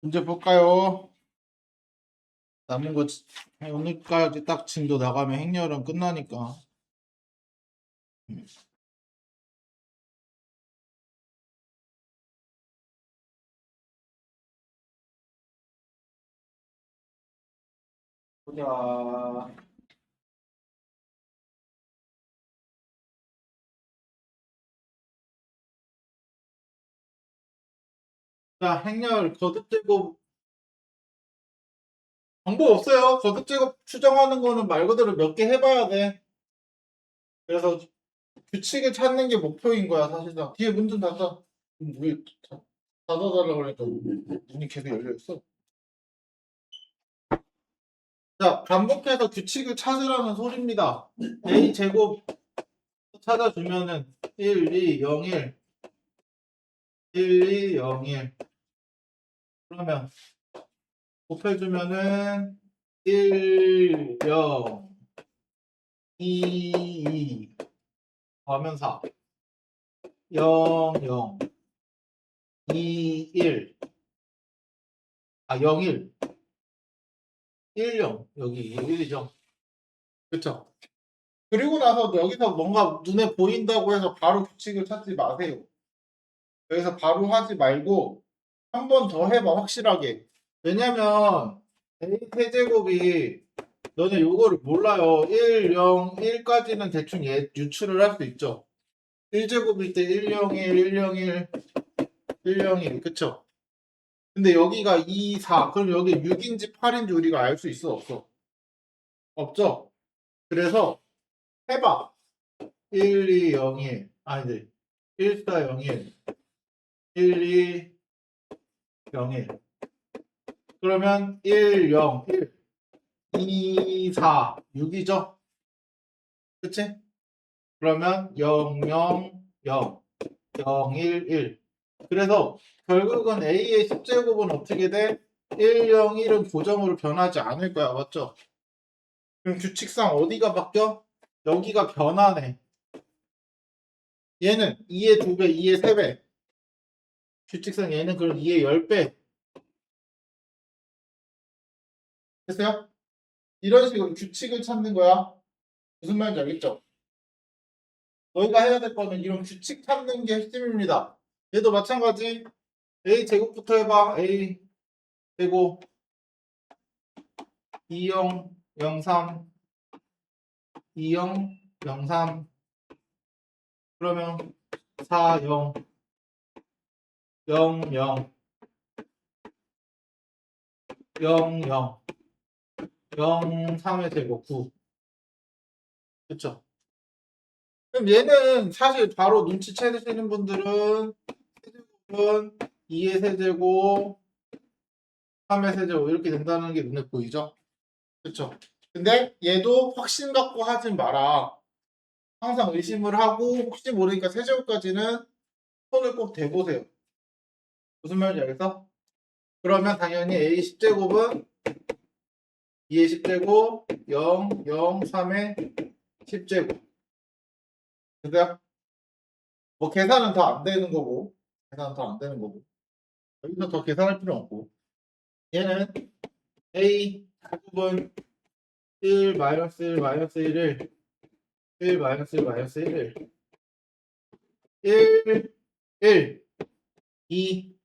문제 볼까요? 남은 거 오늘까지 딱 진도 나가면 행렬은 끝나니까. 보자. 자, 행렬 거듭제곱 방법 없어요. 거듭제곱 추정하는 거는 말 그대로 몇 개 해봐야 돼. 그래서 규칙을 찾는 게 목표인 거야, 사실상. 뒤에 문 좀 닫아. 왜 닫아달라고 그러니까 문이 계속 열려 있어. 자, 반복해서 규칙을 찾으라는 소리입니다. a 제곱 찾아주면은 1, 2, 0, 1, 1, 2, 0, 1. 그러면 곱해주면은 1, 0, 2, 2 하면 4, 0, 0, 2, 1, 0, 1, 1, 0 여기 1이죠. 그쵸? 그리고 나서 여기서 뭔가 눈에 보인다고 해서 바로 규칙을 찾지 마세요. 여기서 바로 하지 말고 한 번 더 해봐, 확실하게. 왜냐면 A 세제곱이 너네 요거를 몰라요. 1, 0, 1까지는 대충 유출을 할 수 있죠. 1제곱일 때 101, 101, 101, 그쵸? 근데 여기가 2, 4, 그럼 여기 6인지 8인지 우리가 알 수 있어, 없어? 없죠? 그래서 해봐. 1, 2, 0, 1, 아니지. 1, 4, 0, 1, 1, 2, 0, 1. 그러면 1, 0, 1, 2, 4, 6이죠? 그치? 그러면 0, 0, 0, 0, 1, 1. 그래서 결국은 A의 10제곱은 어떻게 돼? 1, 0, 1은 고정으로 변하지 않을 거야. 맞죠? 그럼 규칙상 어디가 바뀌어? 여기가 변하네. 얘는 2의 2배, 2의 3배. 규칙상 얘는 그럼 2의 10배. 됐어요? 이런 식으로 규칙을 찾는 거야. 무슨 말인지 알겠죠? 너희가 해야 될 거는 이런 규칙 찾는 게 핵심입니다. 얘도 마찬가지. A 제곱부터 해봐. A 제곱 20, 03, 20, 03. 그러면 4, 0, 0, 0, 0, 0, 0, 3의 제곱 9. 그쵸? 그럼 얘는 사실 바로 눈치채시는 분들은 세제곱은 2의 세제곱, 3의 세제곱 이렇게 된다는 게 눈에 보이죠? 그쵸? 근데 얘도 확신 갖고 하진 마라. 항상 의심을 하고 혹시 모르니까 세제곱까지는 손을 꼭 대보세요. 무슨 말인지 알겠어? 그러면 당연히 A 10제곱은 2의 10제곱, 0, 0, 3의 10제곱. 그죠? 뭐 계산은 더 안 되는 거고, 계산은 더 안 되는 거고. 여기서 더 계산할 필요 없고. 얘는 A 제곱은 1 마이너스 1 마이너스 1을 1 마이너스 1 마이너스 1을 1 1 2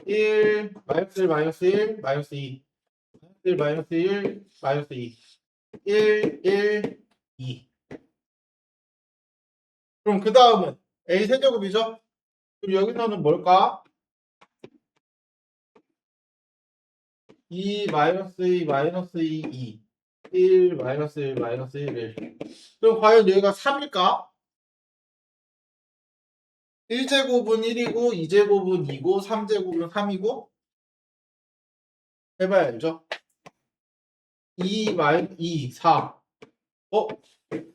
1 마이너스 1 마이너스 1 마이너스 2 1 마이너스 1 마이너스 2 1 1 2. 그럼 그 다음은 A 세제곱이죠? 그럼 여기서는 뭘까? 2 마이너스 2 마이너스 2 2 1 마이너스 1 마이너스 1 1. 그럼 과연 여기가 3일까? 1제곱은 1이고 2제곱은 2고 3제곱은 3이고 해봐야 알죠? 2 마이너스 2 4.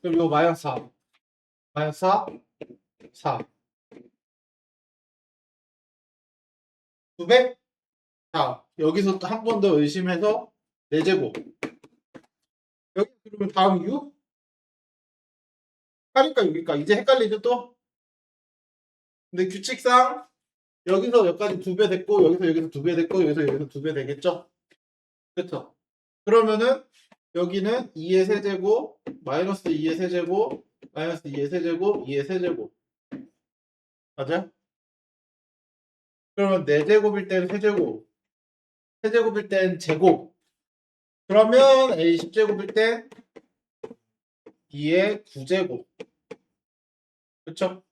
그럼 이거 마이너스 4 마이너스 4 4 900? 자 여기서 또 한 번 더 의심해서 4제곱 여기 그러면 다음 6? 8일까 6일까? 이제 헷갈리죠 또? 근데 규칙상 여기서 여기까지 2배 됐고 여기서 2배 됐고 여기서 2배 되겠죠? 그쵸? 그러면은 여기는 2의 세제곱 마이너스 2의 세제곱 마이너스 2의 세제곱 2의 세제곱 맞아요? 그러면 4제곱일 땐 세제곱 세제곱일 땐 제곱 그러면 A 10제곱일 땐 2의 9제곱 그쵸?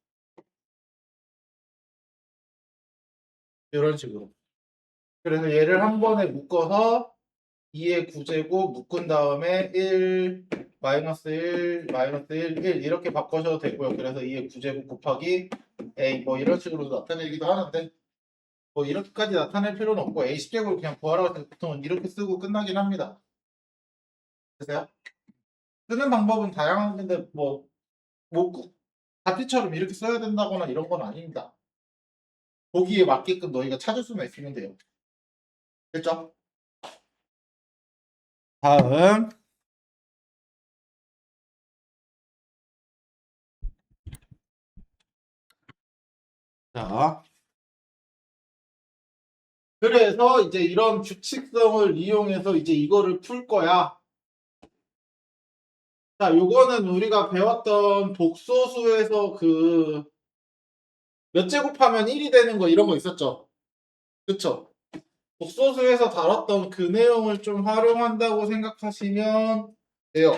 이런 식으로 그래서 얘를 한 번에 묶어서 2의 9제곱 묶은 다음에 1 마이너스 1 마이너스 1 1 이렇게 바꿔셔도 되고요. 그래서 2의 9제곱 곱하기 A 뭐 이런 식으로 나타내기도 하는데 뭐 이렇게까지 나타낼 필요는 없고 A 10제곱을 그냥 구하라고 해서 보통은 이렇게 쓰고 끝나긴 합니다. 됐어요? 쓰는 방법은 다양한데 뭐 다피처럼 이렇게 써야 된다거나 이런 건 아닙니다. 보기에 맞게끔 너희가 찾을 수만 있으면 돼요. 됐죠? 다음 자 그래서 이제 이런 규칙성을 이용해서 이제 이거를 풀 거야. 자, 요거는 우리가 배웠던 독소수에서 그 몇 제곱하면 1이 되는 거 이런 거 있었죠? 그쵸? 독소수에서 다뤘던 그 내용을 좀 활용한다고 생각하시면 돼요.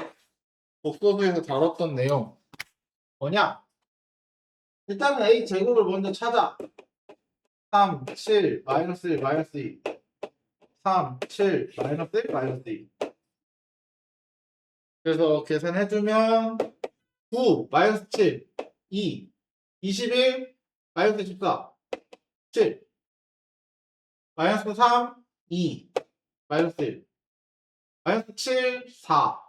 독소수에서 다뤘던 내용 뭐냐? 일단은 A 제곱을 먼저 찾아. 3, 7, 마이너스 1, 마이너스 2. 3, 7, 마이너스 1, 마이너스 2. 그래서 계산해주면 9, 마이너스 7, 2, 21, 마이너스 14, 7, 마이너스 3, 2, 마이너스 1, 마이너스 7, 4,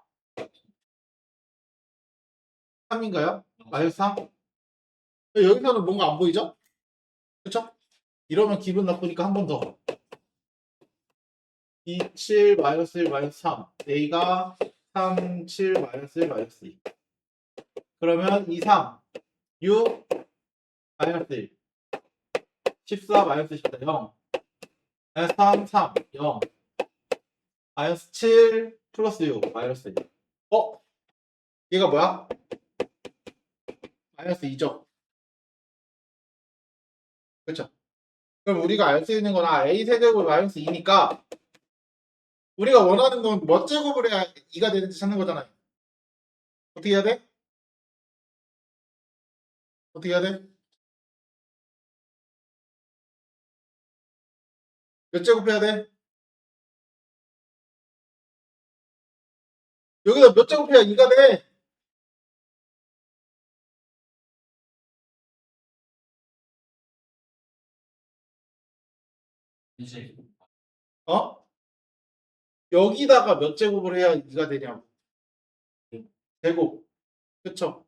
3인가요? 마이너스 3? 여기서는 뭔가 안 보이죠? 그쵸? 이러면 기분 나쁘니까 한 번 더. 2, 7, 마이너스 1, 마이너스 3. A가 3, 7, 마이너스 1, 마이너스 2. 그러면 2, 3, 6, 마이너스 1. 14, 마이너스 14, 0. 마이너스 3, 3, 0. 마이너스 7, 플러스 6, 마이너스 1. 얘가 뭐야? 마이너스 2죠. 그쵸? 그럼 우리가 알 수 있는 건 A 세제곱 마이너스 2니까 우리가 원하는 건 몇 제곱을 해야 2가 되는지 찾는 거잖아요. 어떻게 해야 돼? 어떻게 해야 돼? 몇 제곱 해야 돼? 여기다 몇 제곱 해야 2가 돼? 이제 어? 여기다가 몇 제곱을 해야 2가 되냐고. 제곱. 그쵸?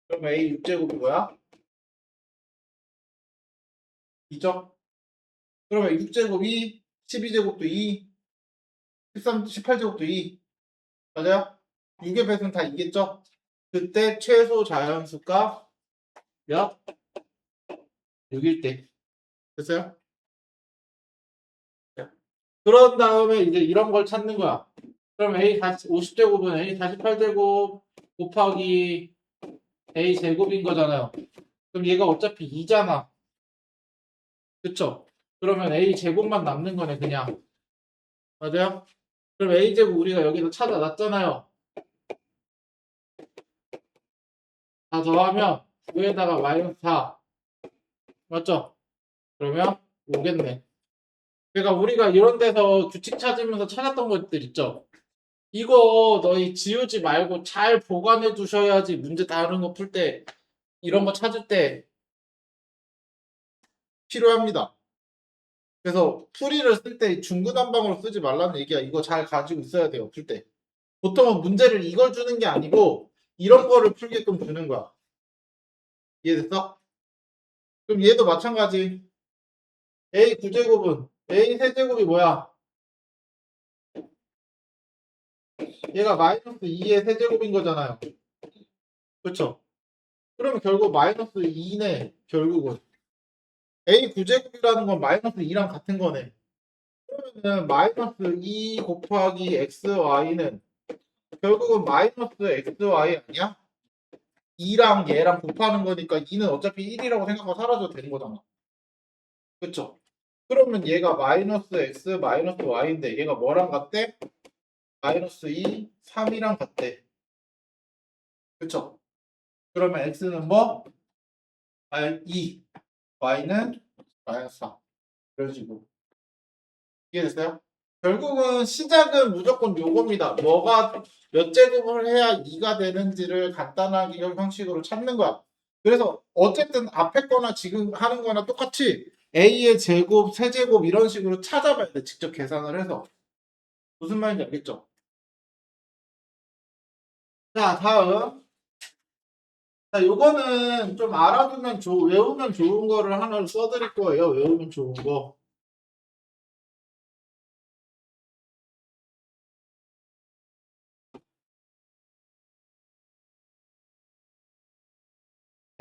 그럼 A 6제곱이 뭐야? 2죠? 그러면 6제곱이 12제곱도 2, 13, 18제곱도 2. 맞아요? 6의 배수는 다 2겠죠? 그때 최소 자연수가 몇? 6일 때. 됐어요? 그런 다음에 이제 이런 걸 찾는 거야. 그럼 A 50제곱은 A 48제곱 곱하기 A 제곱인 거잖아요. 그럼 얘가 어차피 2잖아. 그쵸? 그러면 A 제곱만 남는 거네, 그냥. 맞아요? 그럼 A 제곱 우리가 여기서 찾아놨잖아요. 다 더하면 9에다가 마이너스 4. 맞죠? 그러면 5겠네. 그러니까 우리가 이런 데서 규칙 찾으면서 찾았던 것들 있죠? 이거 너희 지우지 말고 잘 보관해 두셔야지 문제 다른 거 풀 때 이런 거 찾을 때 필요합니다. 그래서 풀이를 쓸 때 중구난방으로 쓰지 말라는 얘기야. 이거 잘 가지고 있어야 돼요. 풀 때. 보통은 문제를 이걸 주는 게 아니고 이런 거를 풀게끔 주는 거야. 이해됐어? 그럼 얘도 마찬가지. A 9제곱은 A 세제곱이 뭐야? 얘가 마이너스 2의 세제곱인 거잖아요. 그쵸? 그러면 결국 마이너스 2네. 결국은 a 9제곱이라는 건 마이너스 2랑 같은 거네. 그러면은 마이너스 2 곱하기 xy는 결국은 마이너스 xy 아니야? 2랑 얘랑 곱하는 거니까 2는 어차피 1이라고 생각하고 사라져도 되는 거잖아. 그쵸? 그러면 얘가 마이너스 x 마이너스 y인데 얘가 뭐랑 같대? 마이너스 2, 3이랑 같대. 그쵸? 그러면 x는 뭐? 2, y는 마이너스 4. 이런 식으로. 이해됐어요? 결국은 시작은 무조건 요겁니다. 뭐가 몇 제곱을 해야 2가 되는지를 간단하게 형식으로 찾는 거야. 그래서 어쨌든 앞에 거나 지금 하는 거나 똑같이 a의 제곱, 세제곱 이런 식으로 찾아봐야 돼. 직접 계산을 해서. 무슨 말인지 알겠죠? 자, 다음. 자, 요거는 좀 알아두면 외우면 좋은 거를 하나 써드릴 거예요. 외우면 좋은 거.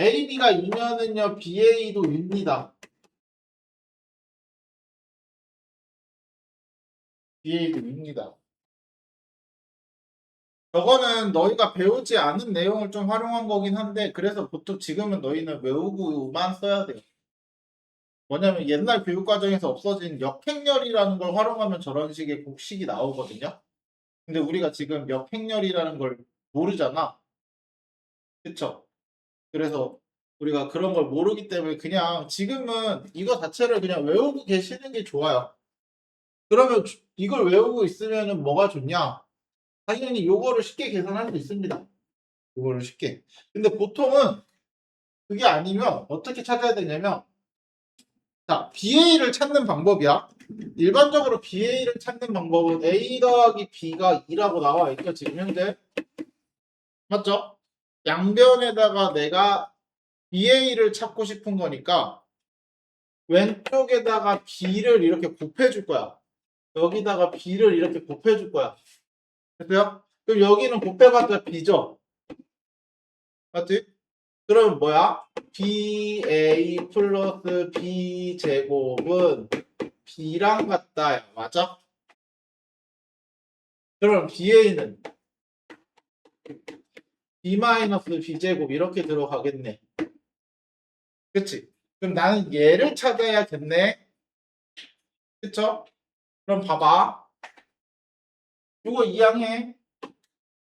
AB가 2면은요, BA도 6입니다. BA도 6입니다. 저거는 너희가 배우지 않은 내용을 좀 활용한 거긴 한데, 그래서 보통 지금은 너희는 외우고만 써야 돼요. 뭐냐면 옛날 교육과정에서 없어진 역행렬이라는 걸 활용하면 저런 식의 곡식이 나오거든요. 근데 우리가 지금 역행렬이라는 걸 모르잖아. 그쵸? 그래서 우리가 그런 걸 모르기 때문에 그냥 지금은 이거 자체를 그냥 외우고 계시는 게 좋아요. 그러면 이걸 외우고 있으면은 뭐가 좋냐? 당연히 요거를 쉽게 계산할 수 있습니다. 요거를 쉽게. 근데 보통은 그게 아니면 어떻게 찾아야 되냐면, 자, BA를 찾는 방법이야. 일반적으로 BA를 찾는 방법은 A 더하기 B가 2라고 나와 있죠, 지금 현재. 맞죠? 양변에다가 내가 BA를 찾고 싶은 거니까 왼쪽에다가 B를 이렇게 곱해줄 거야. 여기다가 B를 이렇게 곱해줄 거야. 됐어요? 그럼 여기는 곱해봤자 B죠? 맞지? 그럼 뭐야? BA 플러스 B 제곱은 B랑 같다. 맞아? 그럼 BA는 B 마이너스 B 제곱 이렇게 들어가겠네. 그치? 그럼 나는 얘를 찾아야겠네. 그쵸? 그럼 봐봐. 이거 이항해.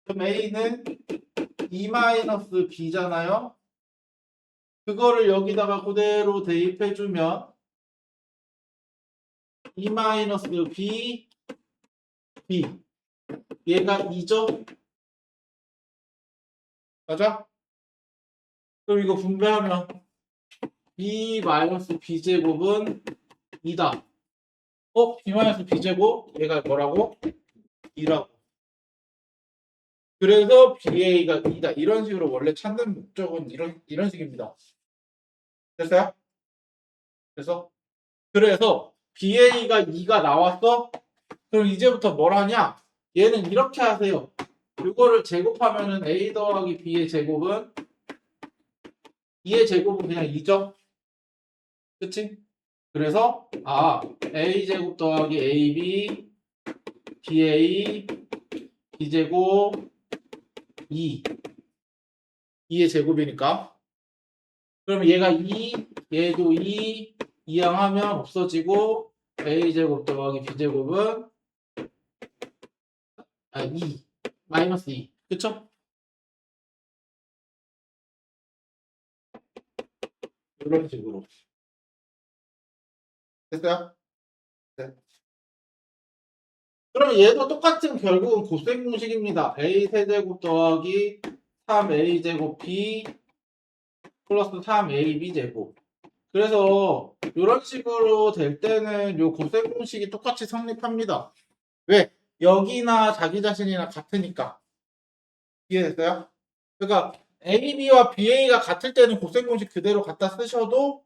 그럼 A는 E 마이너스 B잖아요. 그거를 여기다가 그대로 대입해주면 E 마이너스 B, B. 얘가 2죠? 맞아? 그럼 이거 분배하면 B 마이너스 B 제곱은 2다. B 마이너스 B 제곱? 얘가 뭐라고? 2라고. 그래서 BA가 2다. 이런 식으로 원래 찾는 목적은 이런 식입니다. 됐어요? 그래서 BA가 2가 나왔어? 그럼 이제부터 뭘 하냐? 얘는 이렇게 하세요. 이거를 제곱하면은 A 더하기 B의 제곱은 2의 제곱은 그냥 2죠? 그치? 그래서 A 제곱 더하기 AB BA B제곱 2 2의 제곱이니까 그럼 얘가 2 얘도 2 이항하면 없어지고 A제곱 더하기 B제곱은 2 마이너스 2 그쵸? 이런 식으로 됐어요? 네. 그럼 얘도 똑같은 결국은 곱셈 공식입니다. A 세제곱 더하기 3A 제곱 B 플러스 3AB 제곱. 그래서 이런 식으로 될 때는 요 곱셈 공식이 똑같이 성립합니다. 왜? 여기나 자기 자신이나 같으니까. 이해됐어요? 그러니까 AB와 BA가 같을 때는 곱셈 공식 그대로 갖다 쓰셔도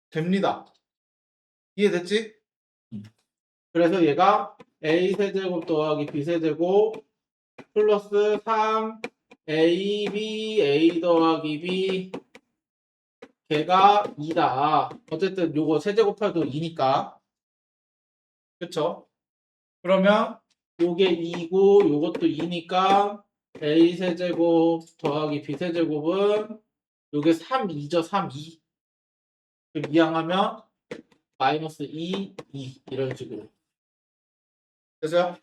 됩니다. 이해됐지? 그래서 얘가 A 세제곱 더하기 B 세제곱 플러스 3 A 더하기 B 걔가 2다. 어쨌든 요거 세제곱해도 2니까. 그쵸? 그러면 요게 2고 요것도 2니까 A 세제곱 더하기 B 세제곱은 요게 3, 2죠. 3, 2. 그럼 이항하면 마이너스 2, 2 이런 식으로. 그죠?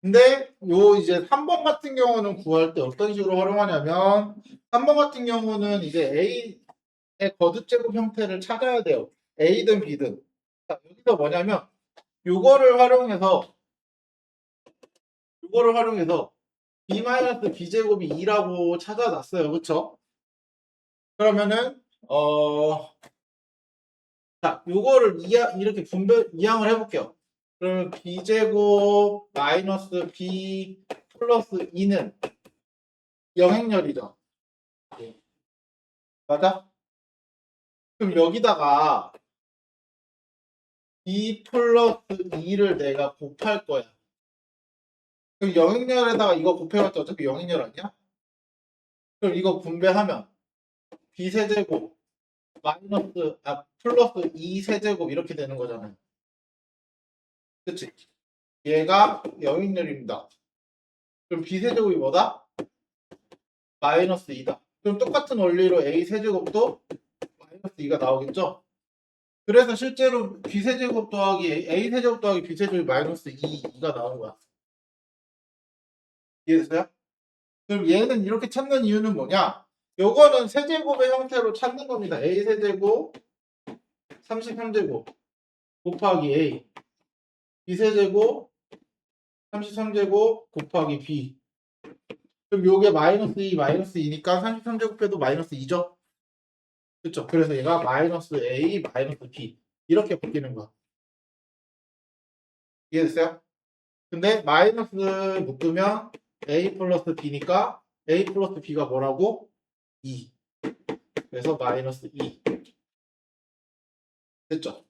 근데 요 이제 3번 같은 경우는 구할 때 어떤 식으로 활용하냐면 3번 같은 경우는 이제 A의 거듭제곱 형태를 찾아야 돼요. A든 B든. 자, 여기서 뭐냐면 요거를 활용해서 B-B제곱이 2라고 찾아놨어요. 그쵸? 그러면은 자, 요거를 이렇게 이항을 해볼게요. 그러면 B제곱 마이너스 B 플러스 2는 영행렬이죠. 맞아? 그럼 여기다가 B 플러스 2를 내가 곱할 거야. 그럼 영행렬에다가 이거 곱해봤자 어차피 영행렬 아니야? 그럼 이거 분배하면 B 세제곱 플러스 2 세제곱 이렇게 되는 거잖아요. 그치? 얘가 영행렬입니다. 그럼 B 세제곱이 뭐다? 마이너스 2다. 그럼 똑같은 원리로 A 세제곱도 마이너스 2가 나오겠죠? 그래서 실제로 B 세제곱 더하기 A 세제곱 더하기 B 세제곱이 마이너스 2가 나오는 거야. 이해됐어요? 그럼 얘는 이렇게 찾는 이유는 뭐냐? 요거는 세제곱의 형태로 찾는 겁니다. A 세제곱 33제곱 곱하기 A B 세제곱 33제곱 곱하기 B. 그럼 요게 마이너스 2 마이너스 2니까 33제곱 해도 마이너스 2죠? 그쵸? 그래서 얘가 마이너스 A 마이너스 B 이렇게 바뀌는 거야. 이해됐어요? 근데 마이너스 묶으면 A 플러스 B니까 A 플러스 B가 뭐라고? 2. 그래서 마이너스 2. 됐죠?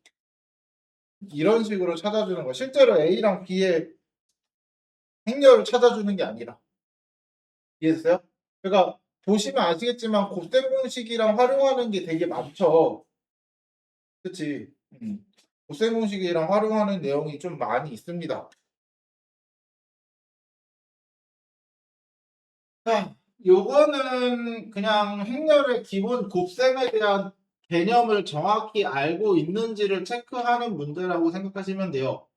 이런 식으로 찾아주는 거. 실제로 A랑 B의 행렬을 찾아주는 게 아니라. 이해됐어요? 그러니까 보시면 아시겠지만 곱셈 공식이랑 활용하는 게 되게 많죠. 그치? 곱셈 공식이랑 활용하는 내용이 좀 많이 있습니다. 자, 요거는 그냥 행렬의 기본 곱셈에 대한 개념을 정확히 알고 있는지를 체크하는 문제라고 생각하시면 돼요.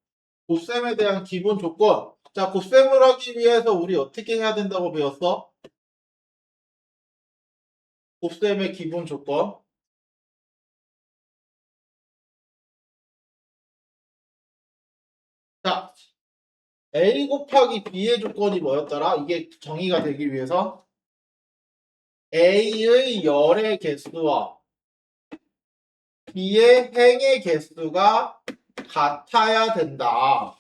곱셈에 대한 기본 조건. 자, 곱셈을 하기 위해서 우리 어떻게 해야 된다고 배웠어? 곱셈의 기본 조건. 자, A 곱하기 B의 조건이 뭐였더라? 이게 정의가 되기 위해서 A의 열의 개수와 B의 행의 개수가 같아야 된다.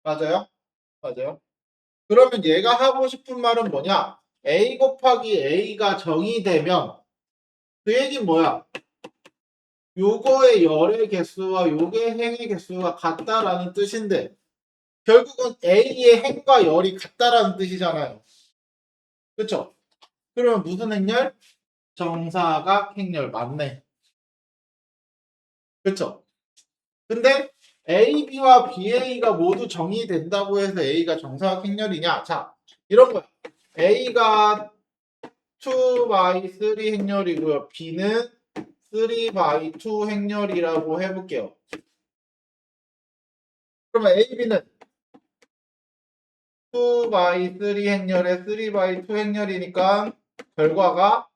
맞아요? 맞아요. 그러면 얘가 하고 싶은 말은 뭐냐? A 곱하기 A가 정의되면 그 얘기는 뭐야? 요거의 열의 개수와 요게 행의 개수가 같다라는 뜻인데 결국은 A의 행과 열이 같다라는 뜻이잖아요. 그쵸? 그러면 무슨 행렬? 정사각 행렬 맞네. 그쵸? 근데 AB와 BA가 모두 정의된다고 해서 A가 정사각 행렬이냐? 자, 이런 거야. A가 2 by 3 행렬이고요. B는 3 by 2 행렬이라고 해볼게요. 그러면 AB는 2 by 3 행렬에 3 by 2 행렬이니까 결과가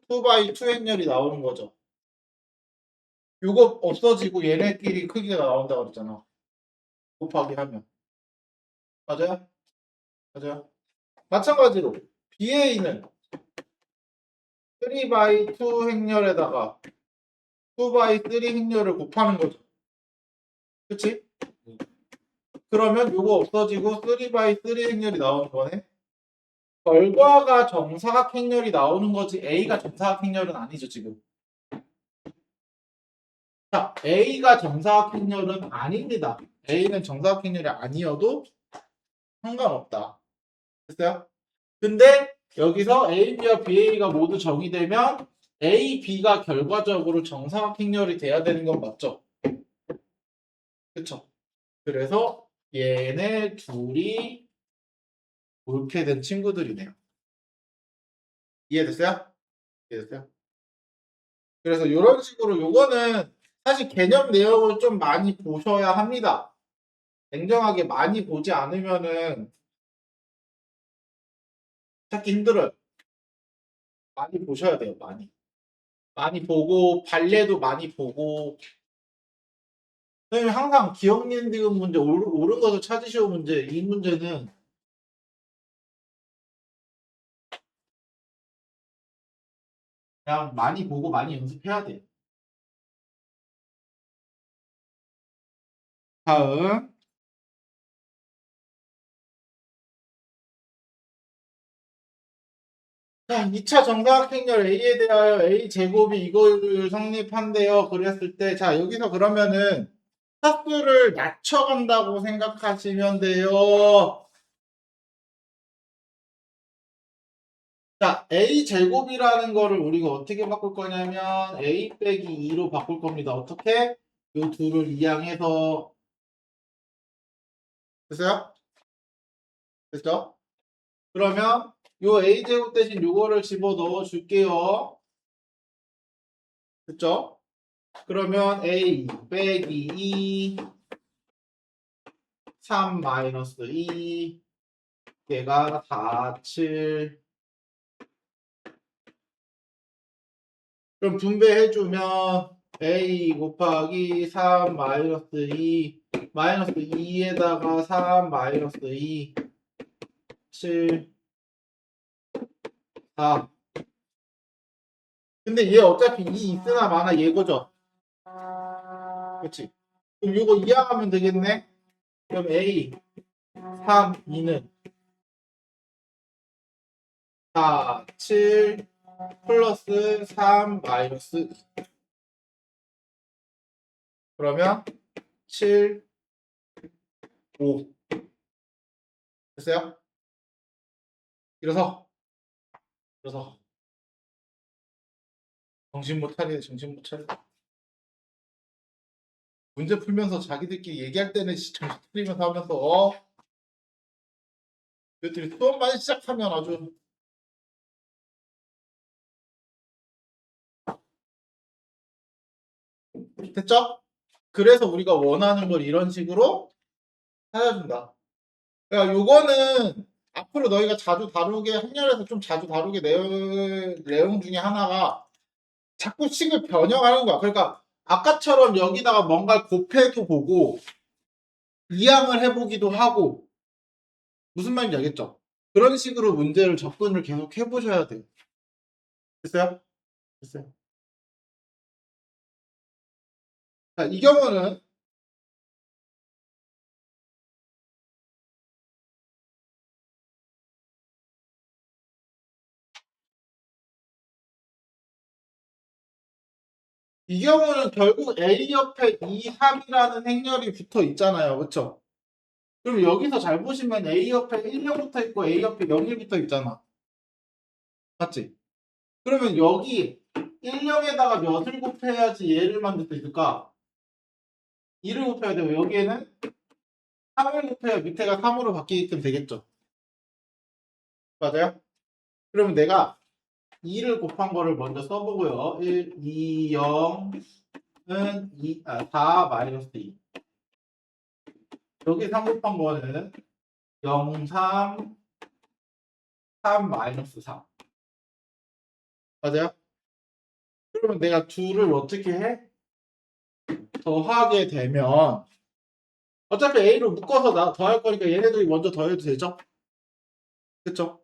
2 by 2 행렬이 나오는 거죠. 요거 없어지고 얘네끼리 크기가 나온다고 그랬잖아. 곱하기 하면. 맞아요? 맞아요? 마찬가지로 BA는 3 by 2 행렬에다가 2 by 3 행렬을 곱하는 거죠. 그치? 그러면 요거 없어지고 3 by 3 행렬이 나오는 거네. 결과가 정사각 행렬이 나오는 거지 A가 정사각 행렬은 아니죠 지금. 자, A가 정사각 행렬은 아닙니다. A는 정사각 행렬이 아니어도 상관없다. 됐어요? 근데 여기서 A, B와 BA가 모두 정의되면 A, B가 결과적으로 정사각행렬이 돼야 되는 건 맞죠? 그쵸? 그래서 얘네 둘이 옳게 된 친구들이네요. 이해됐어요? 이해됐어요? 그래서 이런 식으로 요거는 사실 개념 내용을 좀 많이 보셔야 합니다. 냉정하게 많이 보지 않으면은 찾기 힘들어요. 많이 보셔야 돼요. 많이. 많이 보고 발레도 많이 보고. 선생님 항상 기억 니은 문제 옳은 것을 찾으시오 문제 이 문제는 그냥 많이 보고 많이 연습해야 돼요. 다음 자, 2차 정사각행렬 A에 대하여 A 제곱이 이걸 성립한대요. 그랬을 때, 자, 여기서 그러면은 짝수를 낮춰간다고 생각하시면 돼요. 자, A 제곱이라는 거를 우리가 어떻게 바꿀 거냐면 A 빼기 2로 바꿀 겁니다. 어떻게? 요 둘을 이항해서 됐어요? 됐죠? 그러면 요 A 제곱 대신 요거를 집어 넣어 줄게요. 됐죠? 그러면 A 빼기 2 3 마이너스 2 얘가 4, 7 그럼 분배해주면 A 곱하기 3 마이너스 2 마이너스 2에다가 3 마이너스 2 7 4 근데 얘 어차피 2 있으나 마나 얘거죠? 그치? 그럼 이거 이항하면 되겠네? 그럼 A 3, 2는 4, 7 플러스 3 마이너스 2 그러면 7, 5 됐어요? 일어서 정신 못 차리네 정신 못 차려 문제 풀면서 자기들끼리 얘기할 때는 정신 차리면서 하면서 이것들이 수업만 시작하면 아주 됐죠? 그래서 우리가 원하는 걸 이런 식으로 찾아준다. 그러니까 요거는 앞으로 너희가 자주 다루게 학렬에서 좀 자주 다루게 내용 중에 하나가 자꾸 식을 변형하는 거야. 그러니까 아까처럼 여기다가 뭔가 곱해도 보고 이항을 해보기도 하고 무슨 말인지 알겠죠? 그런 식으로 문제를 접근을 계속 해보셔야 돼요. 됐어요? 됐어요. 자, 이 경우는 결국 A 옆에 2, 3이라는 행렬이 붙어 있잖아요. 그쵸? 그럼 여기서 잘 보시면 A 옆에 1, 0 붙어 있고 A 옆에 0, 1 붙어 있잖아. 맞지? 그러면 여기 1, 0에다가 몇을 곱해야지 얘를 만들 수 있을까? 2를 곱해야 되고 여기에는 3을 곱해야 밑에가 3으로 바뀌게끔 되겠죠. 맞아요? 그러면 내가 2를 곱한 거를 먼저 써보고요. 1, 2, 0은 4 마이너스 2. 여기 3 곱한 거는 0, 3, 3 마이너스 3. 맞아요? 그러면 내가 둘을 어떻게 해? 더하게 되면 어차피 A로 묶어서 더할 거니까 얘네들이 먼저 더해도 되죠? 그쵸?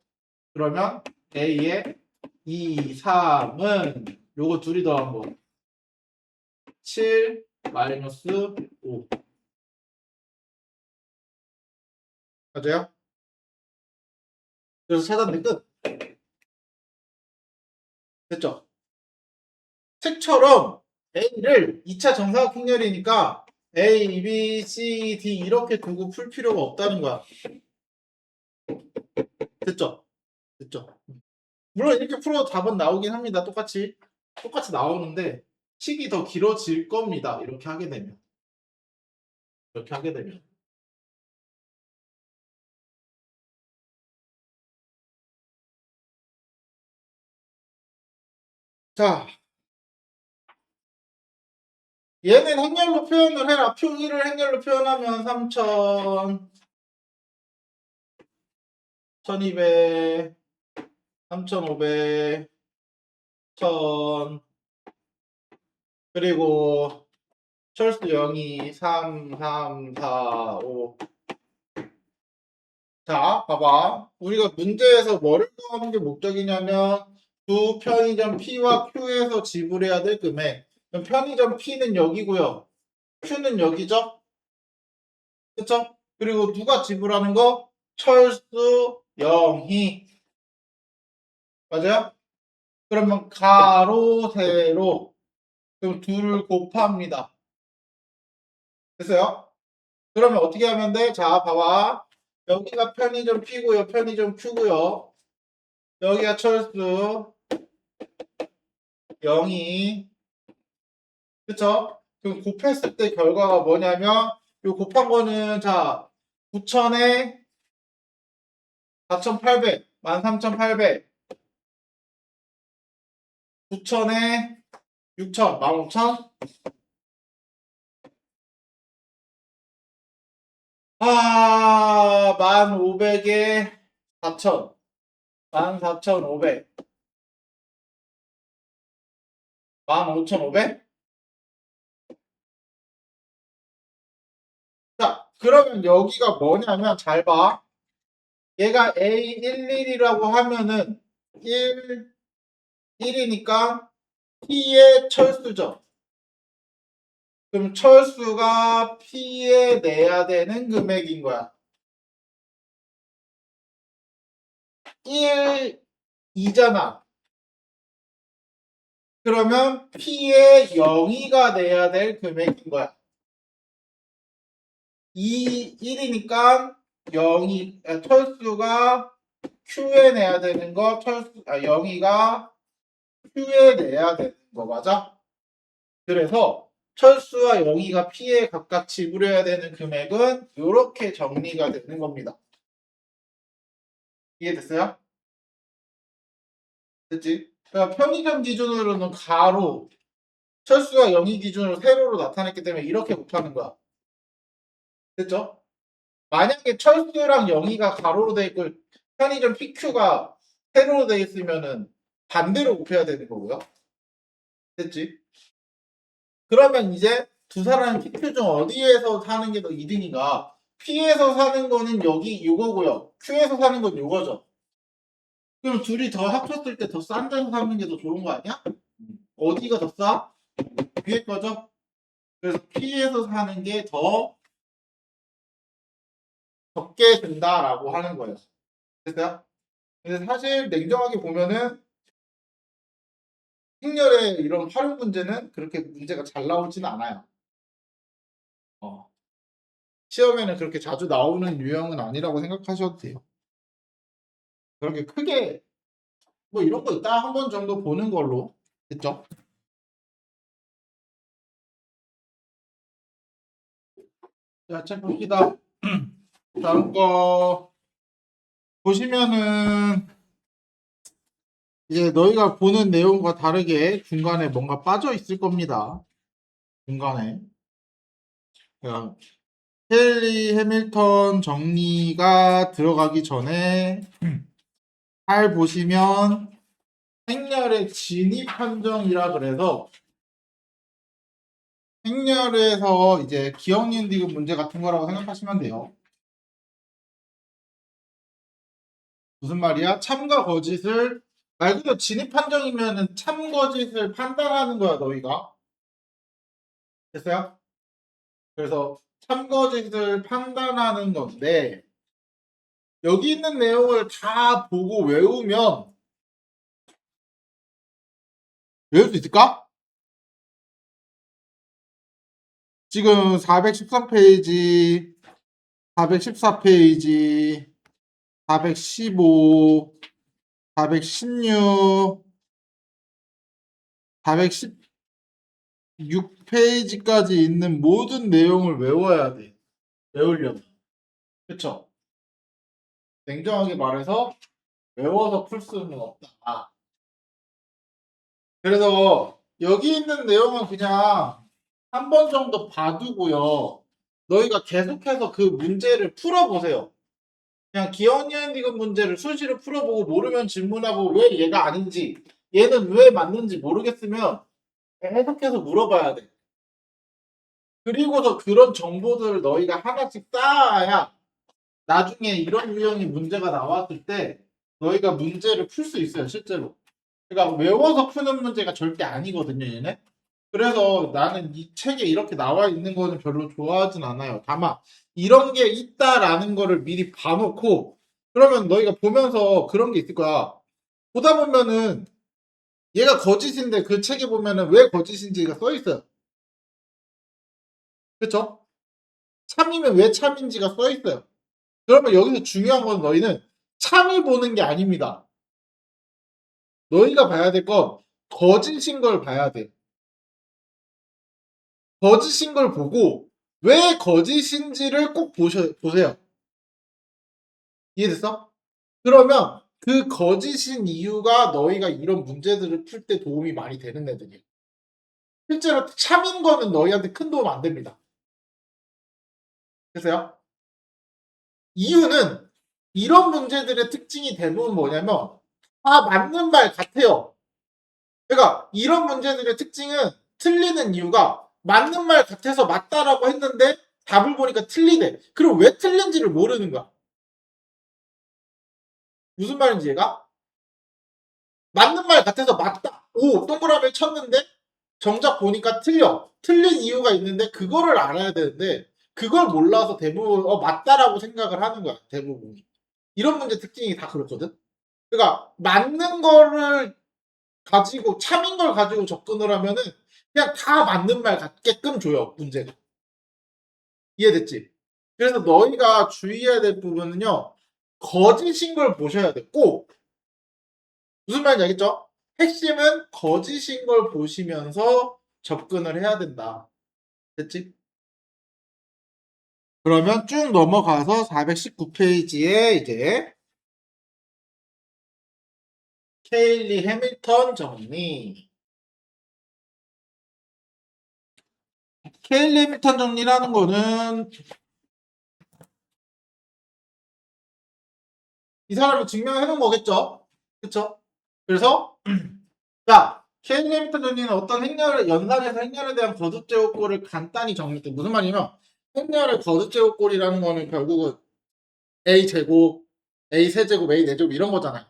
그러면 A에 2, 3은 요거 둘이 더한 거 7 마이너스 5 맞아요? 그래서 찾았는데 끝 됐죠? 책처럼 A를 2차 정사각행렬이니까 A, B, C, D 이렇게 두고 풀 필요가 없다는 거야 됐죠? 됐죠? 물론 이렇게 풀어도 답은 나오긴 합니다. 똑같이 나오는데 식이 더 길어질 겁니다. 이렇게 하게 되면. 자, 얘는 행렬로 표현을 해라. 표 1을 행렬로 표현하면 3000, 1200, 3500, 1000, 그리고 철수 0이 3, 3, 4, 5. 자, 봐봐. 우리가 문제에서 뭐를 구하는 게 목적이냐면 두 편의점 P와 Q에서 지불해야 될 금액. 그럼 편의점 P는 여기고요. Q는 여기죠? 그쵸? 그리고 누가 지불하는 거? 철수 0이. 맞아요? 그러면 가로, 세로. 그럼 둘을 곱합니다. 됐어요? 그러면 어떻게 하면 돼? 자, 봐봐. 여기가 편의점 P고요. 편의점 Q고요. 여기가 철수 0이. 그쵸? 그럼 곱했을 때 결과가 뭐냐면 요 곱한 거는 자 9,000에 4,800, 13,800, 9,000에 6,000, 15,000. 아, 1,500에 4,000, 14,500, 15,500. 자, 그러면 여기가 뭐냐면 잘 봐. 얘가 A11이라고 하면은 1이니까 P의 철수죠. 그럼 철수가 P에 내야 되는 금액인 거야. 1, 2잖아. 그러면 P에 0이가 내야 될 금액인 거야. 1이니까 0이, 철수가 Q에 내야 되는 거, 0이가 Q에 내야 되는 거, 맞아? 그래서 철수와 0이가 P에 각각 지불해야 되는 금액은 이렇게 정리가 되는 겁니다. 이해됐어요? 됐지? 그러니까 편의점 기준으로는 가로, 철수가 0이 기준으로 세로로 나타냈기 때문에 이렇게 곱하는 거야. 됐죠? 만약에 철수랑 0이가 가로로 돼 있고 편의점 PQ가 세로로 돼 있으면은 반대로 곱해야 되는 거고요. 됐지? 그러면 이제 두 사람 PQ 중 어디에서 사는 게 더 이득인가? P에서 사는 거는 여기 이거고요. Q에서 사는 건 이거죠. 그럼 둘이 더 합쳤을 때 더 싼 데서 사는 게 더 좋은 거 아니야? 어디가 더 싸? 위에 거죠? 그래서 P에서 사는 게 더 적게 든다라고 하는 거예요. 됐어요? 근데 사실 냉정하게 보면은 행렬의 이런 활용 문제는 그렇게 문제가 잘 나오지는 않아요. 시험에는 그렇게 자주 나오는 유형은 아니라고 생각하셔도 돼요. 그렇게 크게 뭐 이런 거 이따 한 번 정도 보는 걸로. 됐죠? 자, 책 봅시다. 다음 거 보시면은 이제 너희가 보는 내용과 다르게 중간에 뭔가 빠져 있을 겁니다. 중간에. 그냥 헨리 해밀턴 정리가 들어가기 전에 잘 보시면 행렬의 진입 판정이라 그래서 행렬에서 이제 기억니은 디귿 문제 같은 거라고 생각하시면 돼요. 무슨 말이야? 참과 거짓을 말 그대로 진입 판정이면은 참 거짓을 판단하는 거야 너희가. 됐어요? 그래서 참 거짓을 판단하는 건데 여기 있는 내용을 다 보고 외우면 외울 수 있을까? 지금 413페이지, 414페이지, 415, 416, 416페이지까지 있는 모든 내용을 외워야 돼. 외우려면. 그쵸? 냉정하게 말해서 외워서 풀 수는 없다. 그래서 여기 있는 내용은 그냥 한 번 정도 봐두고요. 너희가 계속해서 그 문제를 풀어보세요. 그냥 기억니은 디귿 문제를 수시로 풀어보고 모르면 질문하고 왜 얘가 아닌지 얘는 왜 맞는지 모르겠으면 계속해서 물어봐야 돼. 그리고서 그런 정보들을 너희가 하나씩 쌓아야 나중에 이런 유형의 문제가 나왔을 때 너희가 문제를 풀 수 있어요, 실제로. 그러니까 외워서 푸는 문제가 절대 아니거든요, 얘는. 그래서 나는 이 책에 이렇게 나와 있는 거는 별로 좋아하진 않아요. 다만 이런 게 있다라는 거를 미리 봐놓고 그러면 너희가 보면서 그런 게 있을 거야. 보다 보면은 얘가 거짓인데 그 책에 보면은 왜 거짓인지가 써 있어요. 그쵸? 참이면 왜 참인지가 써 있어요. 그러면 여기서 중요한 건 너희는 참이 보는 게 아닙니다. 너희가 봐야 될 건 거짓인 걸 봐야 돼. 거짓인 걸 보고 왜 거짓인지를 꼭 보세요. 이해됐어? 그러면 그 거짓인 이유가 너희가 이런 문제들을 풀 때 도움이 많이 되는 애들이에요. 실제로 참인 거는 너희한테 큰 도움 안 됩니다. 됐어요? 이유는 이런 문제들의 특징이 대부분 뭐냐면 다 맞는 말 같아요. 그러니까 이런 문제들의 특징은 틀리는 이유가 맞는 말 같아서 맞다라고 했는데 답을 보니까 틀리대. 그럼 왜 틀린지를 모르는 거야. 무슨 말인지 얘가? 맞는 말 같아서 맞다. 오, 동그라미 쳤는데 정작 보니까 틀려. 틀린 이유가 있는데 그거를 알아야 되는데 그걸 몰라서 대부분 맞다라고 생각을 하는 거야. 대부분이. 이런 문제 특징이 다 그렇거든. 그러니까 맞는 거를 가지고 참인 걸 가지고 접근을 하면은 그냥 다 맞는 말 같게끔 줘요. 문제가. 이해됐지? 그래서 너희가 주의해야 될 부분은요. 거짓인 걸 보셔야 돼. 꼭. 무슨 말인지 알겠죠? 핵심은 거짓인 걸 보시면서 접근을 해야 된다. 됐지? 그러면 쭉 넘어가서 419페이지에 이제 케일리 해밀턴 정리. 케일리 해밀턴 정리라는 거는 이 사람이 증명해 놓은 거겠죠? 그쵸? 그래서 자, 케일리 해밀턴 정리는 어떤 행렬을 연산해서 행렬에 대한 거듭 제곱꼴을 간단히 정리해. 무슨 말이냐면 행렬의 거듭 제곱꼴이라는 거는 결국은 a 제곱, a 세제곱, a 네제곱 이런 거잖아요.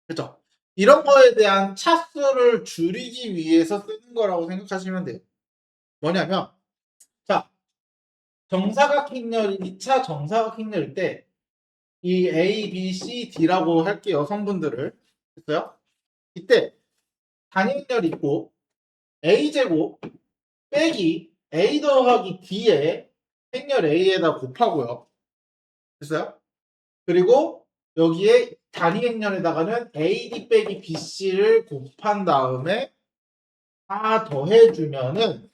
그쵸? 이런 거에 대한 차수를 줄이기 위해서 쓰는 거라고 생각하시면 돼요. 뭐냐면 자, 정사각행렬 2차 정사각행렬일 때 이 A, B, C, D라고 할게요. 성분들을. 됐어요? 이때 단위행렬이 있고 A제곱 빼기 A 더하기 D에 행렬 A에다 곱하고요. 됐어요? 그리고 여기에 단위행렬에다가는 AD 빼기 BC를 곱한 다음에 다 더해주면은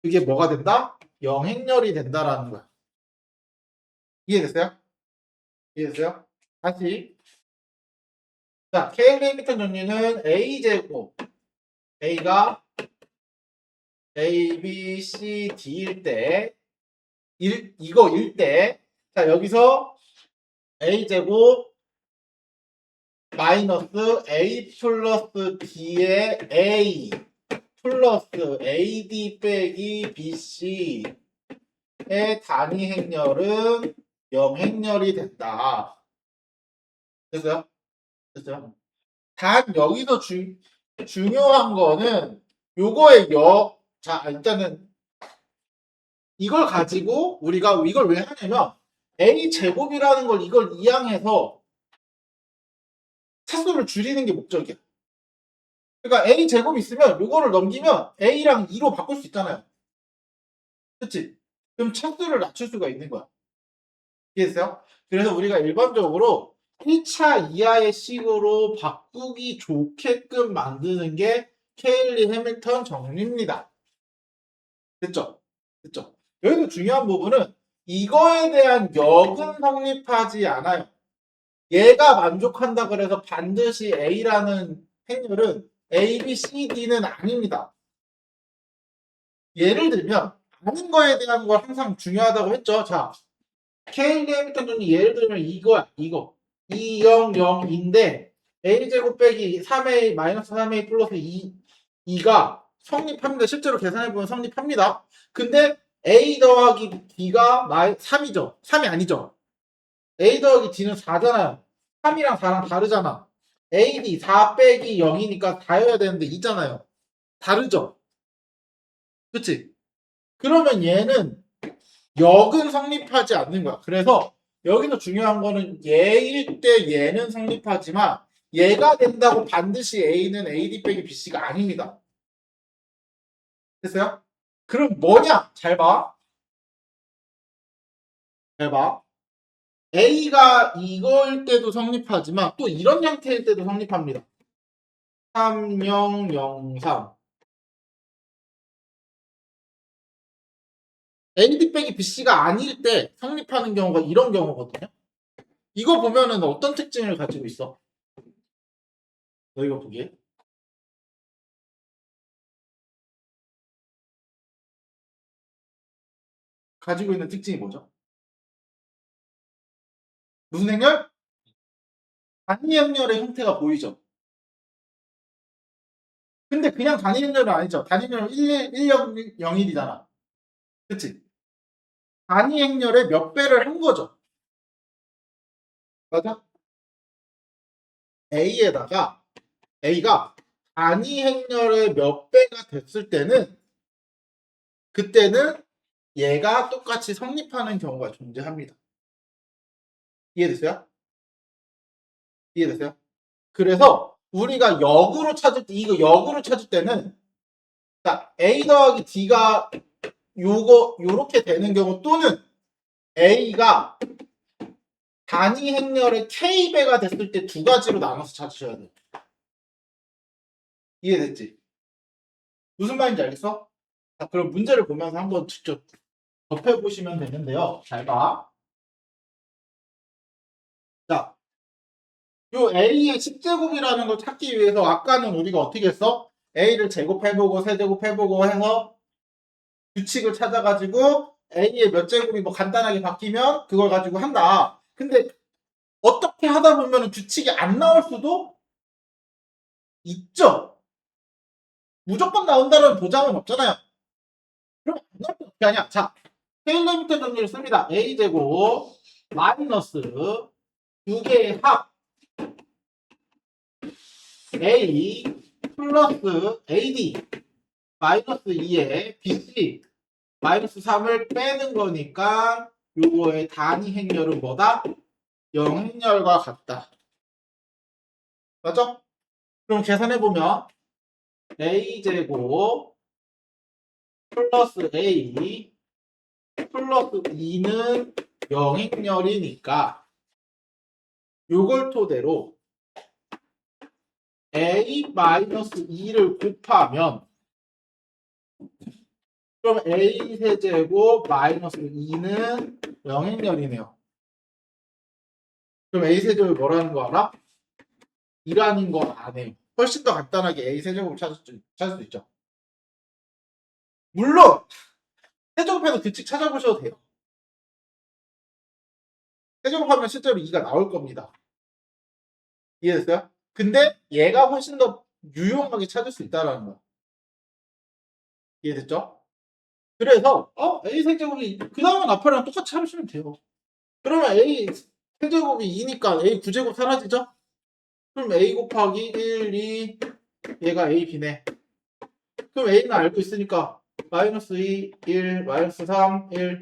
그게 뭐가 된다? 영행렬이 된다라는 거야. 이해됐어요? 이해됐어요? 다시. 자, K리미터 정리는 A제곱 A가 A, B, C, D일 때 이거일 때 자, 여기서 A제곱 마이너스 A 플러스 D의 A 플러스 AD 빼기 BC의 단위 행렬은 영행렬이 된다. 됐어요? 됐어요? 단 여기서 중요한 거는 요거의 자, 일단은 이걸 가지고 우리가 이걸 왜 하냐면 A 제곱이라는 걸 이걸 이항해서 차수를 줄이는 게 목적이야. 그러니까 A 제곱 있으면 요거를 넘기면 A랑 2로 바꿀 수 있잖아요. 그치? 그럼 차수를 낮출 수가 있는 거야. 이해했어요? 그래서 우리가 일반적으로 1차 이하의 식으로 바꾸기 좋게끔 만드는 게 케일리 해밀턴 정리입니다. 됐죠? 됐죠? 여기서 중요한 부분은 이거에 대한 역은 성립하지 않아요. 얘가 만족한다 그래서 반드시 A라는 행렬은 A, B, C, D는 아닙니다. 예를 들면 아는 거에 대한 거 항상 중요하다고 했죠. 자, K 데이비턴 존이 예를 들면 이거야. 이거 200인데 A제곱 빼기 3A 마이너스 3A 플러스 2가 성립합니다. 실제로 계산해보면 성립합니다. 근데 A 더하기 B가 3이죠. 3이 아니죠. A 더하기 D는 4잖아요. 3이랑 4랑 다르잖아. AD 4 빼기 0이니까 다여야 되는데 2잖아요. 다르죠? 그치? 그러면 얘는 역은 성립하지 않는 거야. 그래서 여기서 중요한 거는 얘일 때 얘는 성립하지만 얘가 된다고 반드시 A는 AD 빼기 BC가 아닙니다. 됐어요? 그럼 뭐냐? 잘 봐. 잘 봐. A가 이거일 때도 성립하지만 또 이런 형태일 때도 성립합니다. 3003 AD 빼기 BC가 아닐 때 성립하는 경우가 이런 경우거든요. 이거 보면은 어떤 특징을 가지고 있어? 너희가 보기에? 가지고 있는 특징이 뭐죠? 무슨 행렬? 단위 행렬의 형태가 보이죠? 근데 그냥 단위 행렬은 아니죠. 단위 행렬은 101이잖아. 그치? 단위 행렬의 몇 배를 한 거죠. 맞아? A에다가 A가 단위 행렬의 몇 배가 됐을 때는 그때는 얘가 똑같이 성립하는 경우가 존재합니다. 이해됐어요? 이해됐어요? 그래서 우리가 역으로 찾을 때 이거 역으로 찾을 때는 자, A 더하기 D가 요렇게 되는 경우 또는 A가 단위 행렬의 K배가 됐을 때 두 가지로 나눠서 찾으셔야 돼요. 이해됐지? 무슨 말인지 알겠어? 자, 그럼 문제를 보면서 한번 직접 접해보시면 되는데요. 잘 봐. 자, 요 A의 10제곱이라는 걸 찾기 위해서 아까는 우리가 어떻게 했어? A를 제곱해보고 세제곱해보고 해서 규칙을 찾아가지고 A의 몇 제곱이 뭐 간단하게 바뀌면 그걸 가지고 한다. 근데 어떻게 하다 보면 규칙이 안 나올 수도 있죠. 무조건 나온다는 보장은 없잖아요. 그럼 안 나올 때 어떻게 하냐? 자, 테일러 밑에 정리를 씁니다. A제곱 마이너스 2개의 합 A 플러스 AD 마이너스 2에 BC 마이너스 3을 빼는 거니까 요거의 단위 행렬은 뭐다? 0행렬과 같다. 맞죠? 그럼 계산해보면 A제곱 플러스 A 플러스 2는 0행렬이니까 요걸 토대로 A-2를 곱하면 그럼 A 세제곱 마이너스 2는 0행렬이네요. 그럼 A 세제곱이 뭐라는 거 알아? 2라는 거 안 해요. 훨씬 더 간단하게 A 세제곱을 찾을 수 있죠. 물론 세제곱해서 규칙 찾아보셔도 돼요. 세제곱하면 실제로 2가 나올 겁니다. 이해됐어요? 근데 얘가 훨씬 더 유용하게 찾을 수 있다는 거. 이해됐죠? 그래서 A 세제곱이 그 다음에 앞에랑 똑같이 하시면 돼요. 그러면 A 세제곱이 2니까 A 9제곱 사라지죠? 그럼 A 곱하기 1, 2 얘가 A, B네. 그럼 A는 알고 있으니까 마이너스 2, 1, 마이너스 3, 1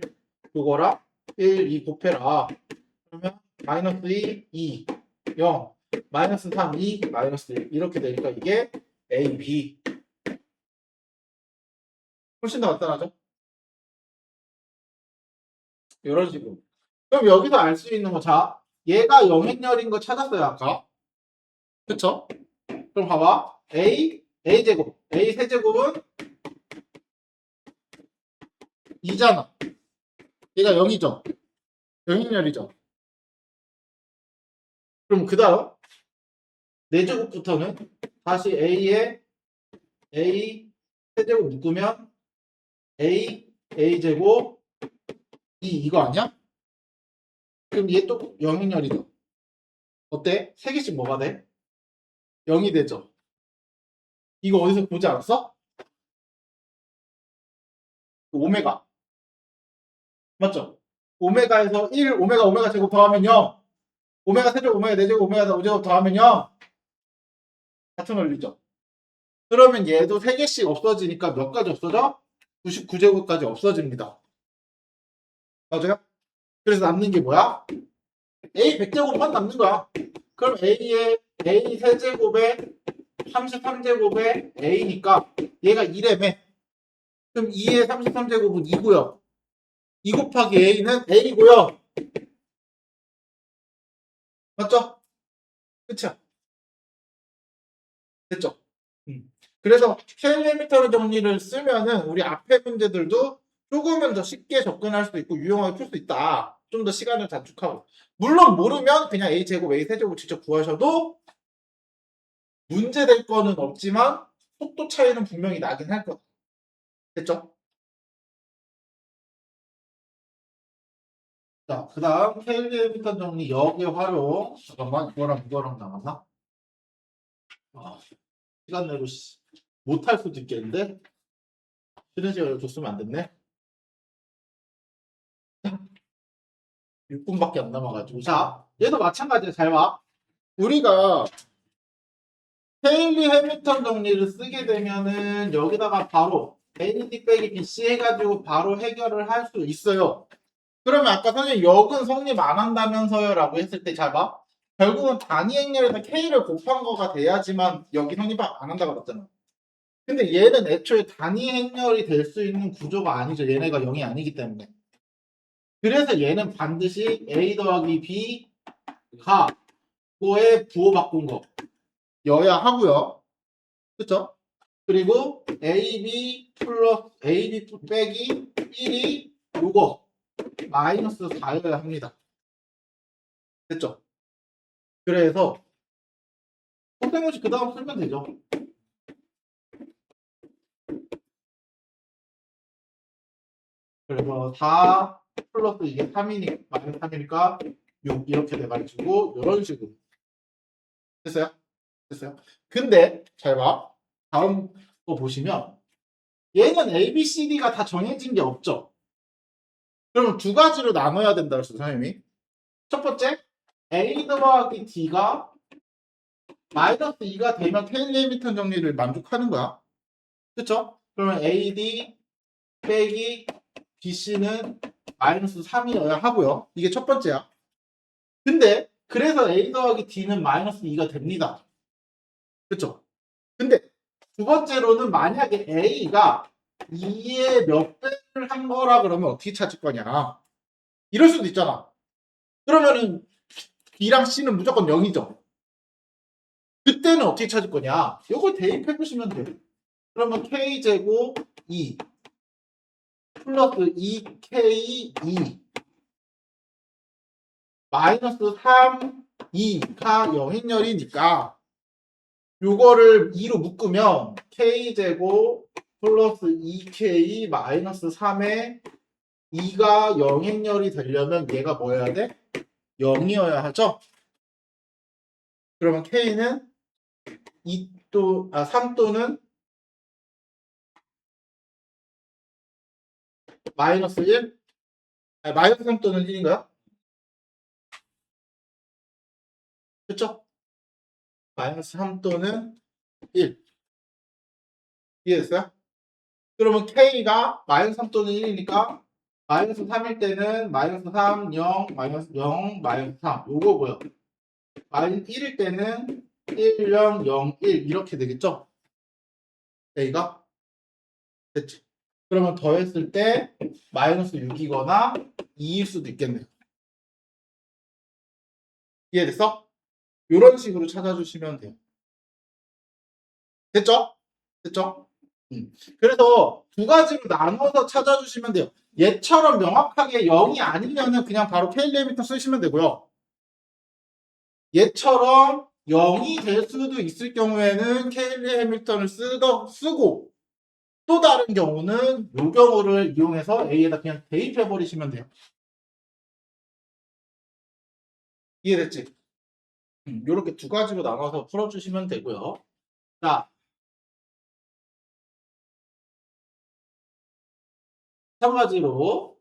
요거랑 1, 2 곱해라. 그러면 마이너스 2, 0 마이너스 3, 2, 마이너스 1 이렇게 되니까 이게 A, B 훨씬 더 간단하죠? 이런 식으로. 그럼 여기서 알 수 있는 거, 자, 얘가 영행열인 거 찾았어요, 아까. 그쵸? 그럼 봐봐. A제곱. A 세제곱은 2잖아. 얘가 0이죠. 영행열이죠. 그럼 그 다음 4제곱부터는 다시 A에 A 세제곱 묶으면 A제곱 이거 아니야? 그럼 얘 또 영행열이죠. 어때? 3개씩 뭐가 돼? 0이 되죠. 이거 어디서 보지 않았어? 오메가. 맞죠? 오메가에서 1, 오메가 제곱 더하면 0. 오메가 세제곱, 오메가 4제곱, 오메가 5제곱 더하면 0. 같은 원리죠. 그러면 얘도 3개씩 없어지니까 몇 가지 없어져? 99제곱까지 없어집니다. 맞아요? 그래서 남는 게 뭐야? A 100제곱만 남는 거야. 그럼 A 세제곱에 33제곱에 A니까 얘가 2래매. 그럼 2의 33제곱은 2고요. 2 곱하기 A는 A고요. 맞죠? 그쵸? 됐죠? 그래서 켈리미터 정리를 쓰면은 우리 앞에 문제들도 조금은 더 쉽게 접근할 수도 있고 유용하게 풀 수 있다. 좀 더 시간을 단축하고. 물론 모르면 그냥 A제곱, A세제곱 직접 구하셔도 문제될 거는 없지만 속도 차이는 분명히 나긴 할 거다. 됐죠? 자, 그 다음 켈리미터 정리 역의 활용. 잠깐만, 이거랑 남았나? 시간 내로 못할 수도 있겠는데? 쉬는 시간을 줬으면 안 됐네? 6분밖에 안 남아가지고. 자, 얘도 마찬가지야. 잘 봐. 우리가 헤일리 해밀턴 정리를 쓰게 되면은 여기다가 바로 AD 빼기 BC 해가지고 바로 해결을 할 수 있어요. 그러면 아까 선생님 역은 성립 안 한다면서요 라고 했을 때 잘 봐. 결국은 단위 행렬에서 K를 곱한 거가 돼야지만 여기 성립 안 한다고 그랬잖아. 근데 얘는 애초에 단위 행렬이 될 수 있는 구조가 아니죠. 얘네가 0이 아니기 때문에. 그래서 얘는 반드시 A 더하기 B가 그거에 부호 바꾼 거 여야 하고요. 그쵸? 그리고 AB 플러스 AB 빼기 1이 요거 마이너스 4여야 합니다. 됐죠? 그래서 코세무시 그 다음 쓰면 되죠. 그래서 4 플러스 이게 3이니까 마이너스 3이니까 6 이렇게 돼가지고 이런 식으로 됐어요? 됐어요? 근데 잘 봐. 다음 거 보시면 얘는 A, B, C, D가 다 정해진 게 없죠. 그러면 두 가지로 나눠야 된다 그랬어 선생님이. 첫 번째 A 더하기 D가 마이너스 2가 되면 테일리 해밀턴 정리를 만족하는 거야. 그쵸? 그러면 AD 빼기 BC는 마이너스 3이어야 하고요. 이게 첫 번째야. 근데 그래서 A 더하기 D는 마이너스 2가 됩니다. 그쵸? 근데 두 번째로는 만약에 A가 2의 몇 배를 한 거라 그러면 어떻게 찾을 거냐. 이럴 수도 있잖아. 그러면은 B랑 C는 무조건 0이죠. 그때는 어떻게 찾을 거냐. 이걸 대입해 보시면 돼요. 그러면 K제곱 2 플러스 2K2 마이너스 3 2가 영행열이니까 요거를 2로 묶으면 K제곱 플러스 2K 마이너스 3에 2가 영행열이 되려면 얘가 뭐여야 돼? 0이어야 하죠? 그러면 K는 3 또는 마이너스 1? 아니, 마이너스 3 또는 1인가요? 그쵸? 마이너스 3 또는 1. 이해됐어요? 그러면 K가 마이너스 3 또는 1이니까 마이너스 3일 때는 마이너스 3, 0, 마이너스 0, 마이너스 3. 요거 뭐야? 마이너스 1일 때는 1, 0, 0, 1 이렇게 되겠죠? K가? 됐지? 그러면 더했을 때 마이너스 6이거나 2일 수도 있겠네요. 이해됐어? 이런 식으로 찾아주시면 돼요. 됐죠? 됐죠? 그래서 두 가지로 나눠서 찾아주시면 돼요. 얘처럼 명확하게 0이 아니면은 그냥 바로 K-리미터 쓰시면 되고요. 얘처럼 0이 될 수도 있을 경우에는 케일리 해밀턴을 쓰고 또 다른 경우는 이 경우를 이용해서 A에다 그냥 대입해 버리시면 돼요. 이해됐지? 이렇게 두 가지로 나눠서 풀어주시면 되고요. 자, 마찬가지로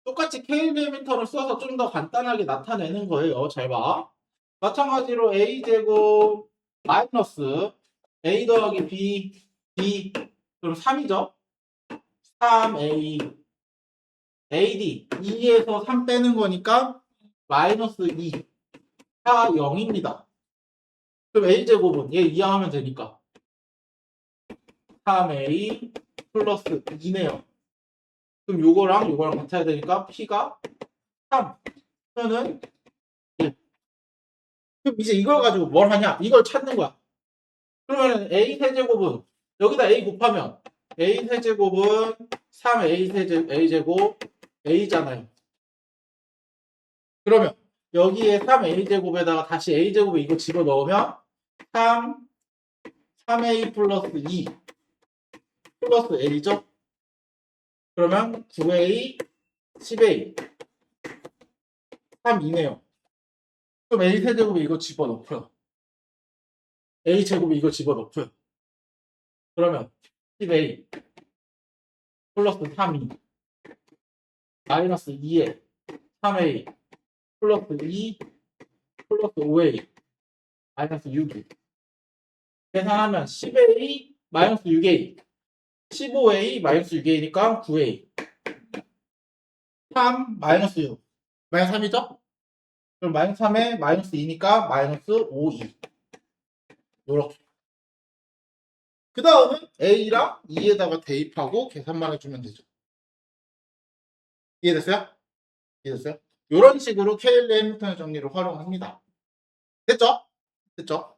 똑같이 케일리 해밀턴을 써서 좀 더 간단하게 나타내는 거예요. 잘 봐. 마찬가지로 A제곱 마이너스 A 더하기 B 그럼 3이죠? 3A AD 2에서 3 빼는 거니까 마이너스 2 다 0입니다. 그럼 A제곱은 얘 이항하면 되니까 3A 플러스 2네요. 그럼 요거랑 같아야 되니까 P가 3 그러면은 그럼 이제 이걸 가지고 뭘 하냐? 이걸 찾는 거야. 그러면 A 세제곱은 여기다 A 곱하면 A 세제곱은 3A A제곱 A잖아요. 그러면 여기에 3A제곱에다가 다시 A제곱에 이거 집어넣으면 3A 플러스 2 플러스 A죠? 그러면 9A 10A 3이네요. 그럼 A 세제곱에 이거 집어넣고요. A 제곱에 이거 집어넣고요. 그러면 10A 플러스 3이 마이너스 2에 3A 플러스 2 플러스 5A 마이너스 6이 계산하면 10A 마이너스 6A 15A 마이너스 6A니까 9A 3 마이너스 6 마이너스 3이죠? 그럼 마이너스 3에 마이너스 2니까 마이너스 5E 요렇게 그 다음은 A랑 2에다가 대입하고 계산만 해주면 되죠. 이해됐어요? 이해됐어요? 이런 식으로 KLM 해밀턴의 정리를 활용합니다. 됐죠? 됐죠?